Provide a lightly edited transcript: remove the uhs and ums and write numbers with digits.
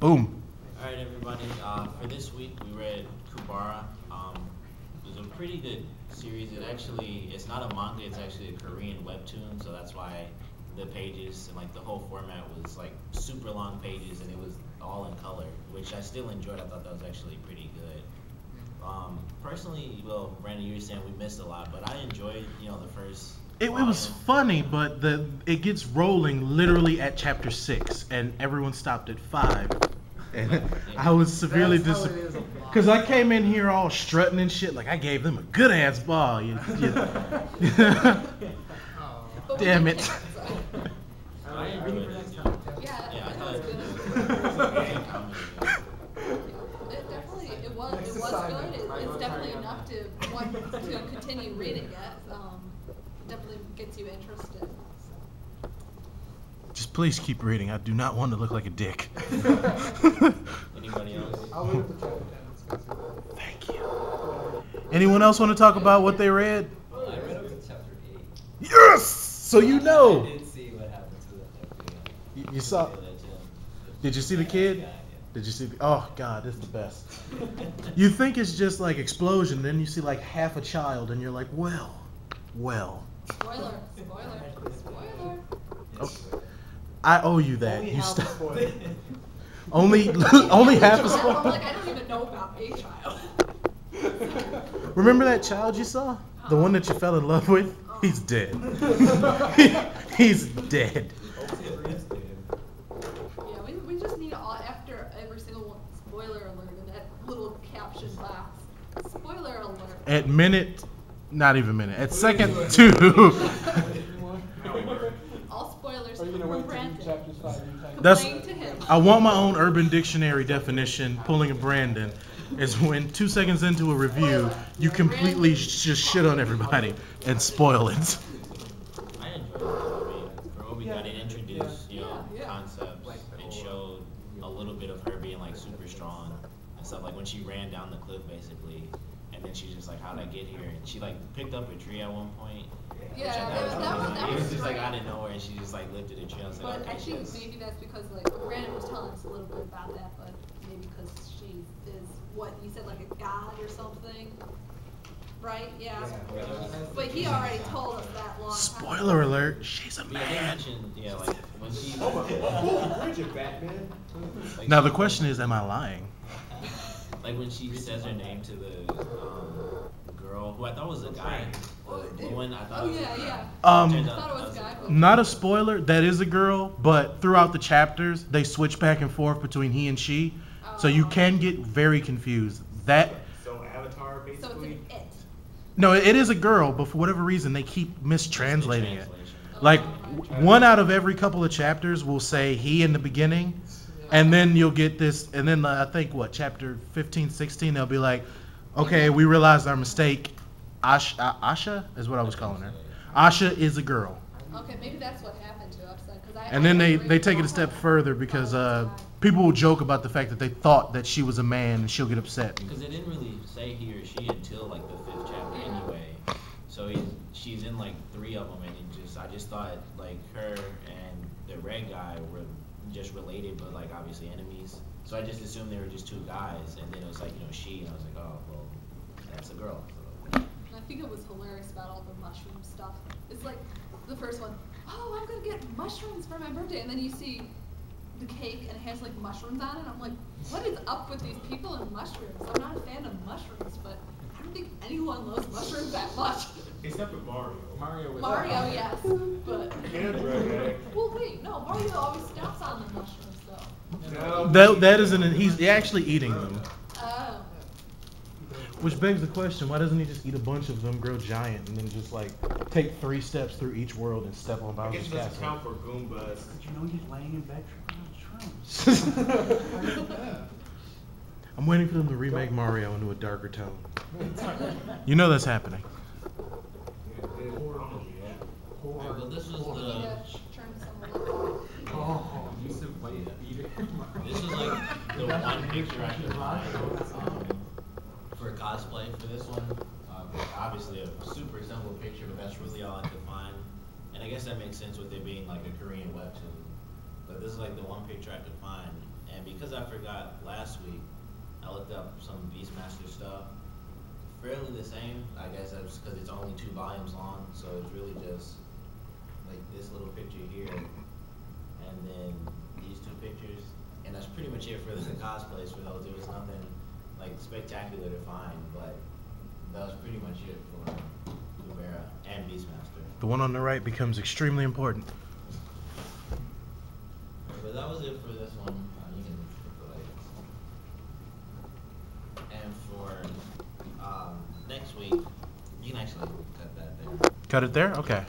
Boom. All right, everybody. For this week, we read Kubera. It was a pretty good series. It's not a manga. It's actually a Korean webtoon. So that's why the pages and like the whole format was like super long pages, and it was all in color, which I still enjoyed. I thought that was actually pretty good. Personally, well, Brandon, you were saying we missed a lot, but I enjoyed, the first. It was funny, but it gets rolling literally at chapter 6, and everyone stopped at 5. And I was severely disappointed because I came in here all strutting and shit, like I gave them a good ass ball. Damn it. I enjoyed it too. Yeah, I thought it was good. It's definitely enough to want to continue reading it. Definitely gets you interested. So. Just please keep reading. I do not want to look like a dick. Anybody else? I'll wait for chapter 10. Thank you. Anyone else want to talk about what they read? I read up to chapter 8. Yes! So you know. I did see what happened to that. You saw. Did you see the kid? Yeah. Did you see? Oh God, it's the best. You think it's just like explosion, then you see like half a child, and you're like, well. Spoiler. Oh, I owe you that. Only You half a stop. spoiler. Only half a I'm spoiler. like, I don't even know about a child. Remember that child you saw? The one that you fell in love with? He's dead. He's dead. Yeah, we just need after every single one, spoiler alert in that little caption box. Spoiler alert. At minute, not even minute. At second 2. All spoilers Are you gonna from wait till Brandon. chapters 5 and 10? That's. Complain to him. I want my own Urban Dictionary definition. Pulling a Brandon is when 2 seconds into a review, you completely just shit on everybody and spoil it. I enjoyed it. For what we got, it introduced, concepts. It showed a little bit of her being like super strong and stuff. Like when she ran down the cliff, basically, and then she's just like, "How'd I get here?" And she like picked up a tree at one point. Yeah, which I thought that it was was just like great. out of nowhere, and she just like lifted a tree. I was like, But okay, I think yes. maybe that's because like Brandon was telling us a little bit about that, but maybe because she is what you said, like a god or something, right? Yeah. But he already told us that long time. Spoiler alert, she's a They man. mentioned, like when she. Bridget, Batman. Like, Now the question is, am I lying? Like when she says her name to the girl, who I thought was a guy. The one I thought. Oh was a yeah, guy. yeah. Um, Turns I out thought it was that a guy. Not a spoiler, that is a girl, but throughout the chapters, they switch back and forth between he and she. So you can get very confused. So Avatar, So it's basically. an it. No, it is a girl, but for whatever reason, they keep mistranslating it. Translation. Like, one out of every couple of chapters will say he in the beginning, and then you'll get this, and then I think, chapter 15, 16, they'll be like, okay, we realized our mistake. Asha is what I was calling her. Asha is a girl. Okay, maybe that's what happened to us then, because I. And then they take it a step further because people will joke about the fact that they thought that she was a man and she'll get upset. Because it didn't really say he or she until like the 5th chapter anyway. So she's in like 3 of them, and I just thought like her and the red guy were just related, but like obviously enemies. So I just assumed they were just 2 guys, and then it was like she, and I was like, oh well, that's a girl. So. I think it was hilarious about all the mushroom stuff. It's like the first one, oh, I'm gonna get mushrooms for my birthday, and then you see the cake and it has like mushrooms on it. I'm like, what is up with these people and mushrooms? I'm not a fan of mushrooms, but I don't think anyone loves mushrooms that much. Except for Mario. Mario, yes, but Andrew, well, wait, no, Mario always steps on the mushrooms though. no. That isn't. He's actually eating them. Oh. Which begs the question: why doesn't he just eat a bunch of them, grow giant, and then just like take 3 steps through each world and step on I guess Bowser's it doesn't castle? count for Goombas. Did you know he's laying in bed trying shrooms? I'm waiting for them to remake Mario into a darker tone. You know that's happening. Alright, well, this was We need the. to turn someone. Oh, Yusuf White beater. This was like the one picture I could find for cosplay for this one. Obviously a super simple picture, but that's really all I could find. And I guess that makes sense with it being like a Korean webtoon. But this is like the one picture I could find. And because because I forgot last week, I looked up some Beastmaster stuff. Fairly the same, I guess that's because it's only 2 volumes long, so it's really just like this little picture here, and then these 2 pictures, and that's pretty much it for the cosplays for those. There was nothing like spectacular to find, but that was pretty much it for Kubera and Beastmaster. The one on the right becomes extremely important. But that was it for this one. You can flip the lights. And for next week, you can actually cut that there. Cut it there? Okay.